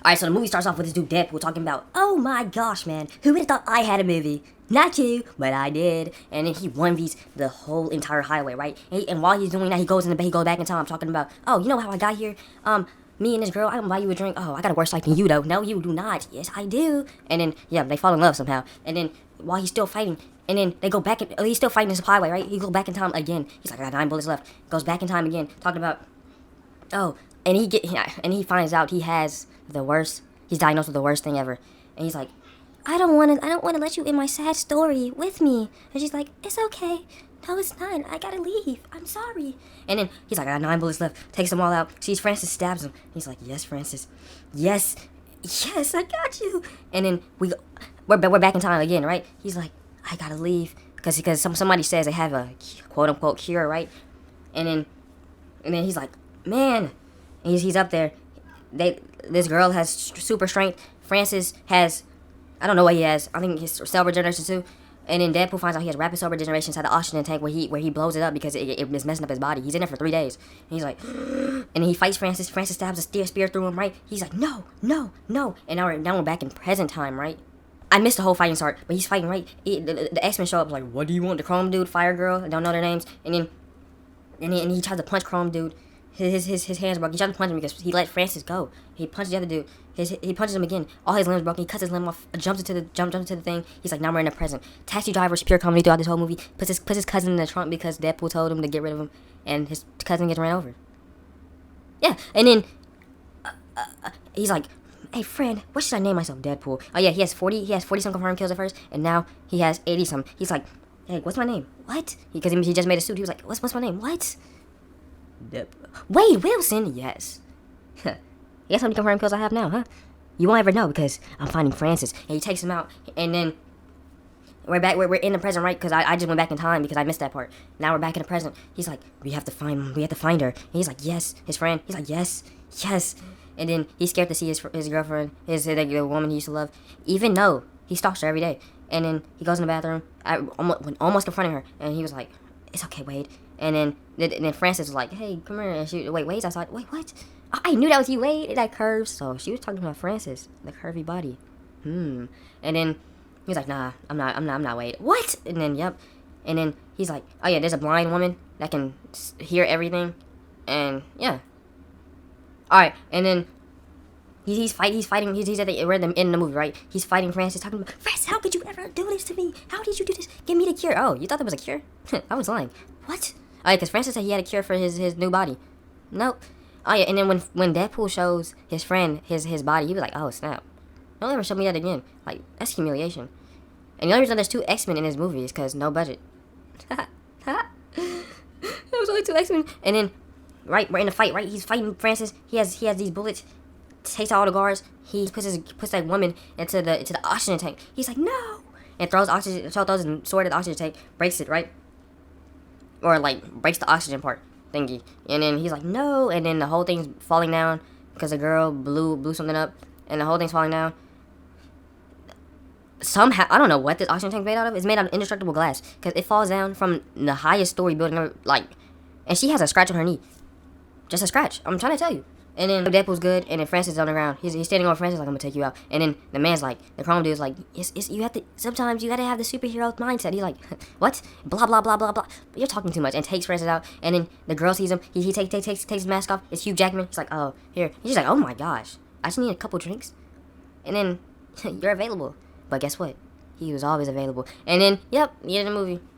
Alright, so the movie starts off with this dude Deadpool talking about, oh my gosh, man, who would have thought I had a movie? Not you, but I did. And then he 1Vs the whole entire highway, right? And while he's doing that, he goes back in time talking about, oh, you know how I got here? Me and this girl, I don't buy you a drink. Oh, I got a worse life than you, though. No, you do not. Yes, I do. And then, yeah, they fall in love somehow. And then, while he's still fighting, and then they go back, he's still fighting this highway, right? He goes back in time again. He's like, I got 9 bullets left. Goes back in time again, talking about, oh, and he finds out he has the worst, he's diagnosed with the worst thing ever. And he's like, I don't want to let you in my sad story with me. And she's like, it's okay. No, it's not. I gotta leave. I'm sorry. And then he's like, I got 9 bullets left. Takes them all out. Sees Francis, stabs him. He's like, yes, Francis. Yes, I got you. And then we're back in time again, right? He's like, I gotta leave because somebody says they have a quote unquote cure, right? And then he's like, man, and he's up there. This girl has super strength. Francis has, I don't know what he has. I think his cell regeneration too. And then Deadpool finds out he has rapid cell regeneration inside the oxygen tank where he blows it up because it is messing up his body. He's in there for 3 days. And he's like, and then he fights Francis. Francis stabs a spear through him, right? He's like, no. And now we're back in present time, right? I missed the whole fighting start, but he's fighting, right? The X-Men show up like, what do you want? The Chrome Dude, Fire Girl, I don't know their names. And he tries to punch Chrome Dude. His hands broke. He tried to punch him because he let Francis go. He punched the other dude. He punches him again. All his limbs broken. He cuts his limb off. Jumps into the thing. He's like, now we're in the present. Taxi driver's pure comedy throughout this whole movie. Puts his cousin in the trunk because Deadpool told him to get rid of him, and his cousin gets ran over. Yeah, and then he's like, hey friend, what should I name myself? Deadpool. Oh yeah, he has 40 some confirmed kills at first, and now he has 80 some. He's like, hey, what's my name? What? Because he just made a suit. He was like, what's my name? What? Wade Wilson, yes. Guess how many confirmed kills I have now, huh? You won't ever know because I'm finding Francis. And he takes him out, and then we're back. We're in the present, right? Because I just went back in time because I missed that part. Now we're back in the present. He's like, we have to find her. And he's like, yes. His friend. He's like, yes. And then he's scared to see his girlfriend, the woman he used to love, even though he stalks her every day. And then he goes in the bathroom, almost confronting her, and he was like, it's okay, Wade. And then Francis was like, hey, come here. And Wade's outside. Wait, what? Oh, I knew that was you, Wade. That curves. So she was talking about Francis, the curvy body. And then he was like, nah, I'm not Wade. What? And then, yep. And then he's like, oh yeah, there's a blind woman that can hear everything. And yeah. Alright, and then he's fighting. We're in the movie, right? He's fighting Francis, talking about, Francis, how could you ever do this to me? How did you do this? Give me the cure. Oh, you thought there was a cure? I was lying. What? Oh yeah, because Francis said he had a cure for his new body. Nope. Oh yeah, and then when Deadpool shows his friend his body, he was like, oh snap. Don't ever show me that again. Like, that's humiliation. And the only reason there's 2 X-Men in this movie is because no budget. There was only 2 X-Men. And then, right, we're in the fight, right? He's fighting Francis. He has these bullets. Takes out all the guards. He puts that woman into the oxygen tank. He's like, no! And throws his sword at the oxygen tank, breaks it, right? Or like breaks the oxygen part thingy. And then he's like, no, and then the whole thing's falling down because the girl blew something up, and the whole thing's falling down. Somehow, I don't know what this oxygen tank's made out of. It's made out of indestructible glass because it falls down from the highest story building ever, like, and she has a scratch on her knee. Just a scratch. I'm trying to tell you. And then Deadpool's good, and then Francis is on the ground. He's standing over Francis like, I'm gonna take you out. And then the man's like, the Chrome Dude's like, sometimes you gotta have the superhero mindset. He's like, what? Blah blah blah blah blah. You're talking too much. And takes Francis out. And then the girl sees him. He takes his mask off. It's Hugh Jackman. He's like, oh, here. He's just like, oh my gosh, I just need a couple drinks. And then you're available. But guess what? He was always available. And then, yep, the end of the movie.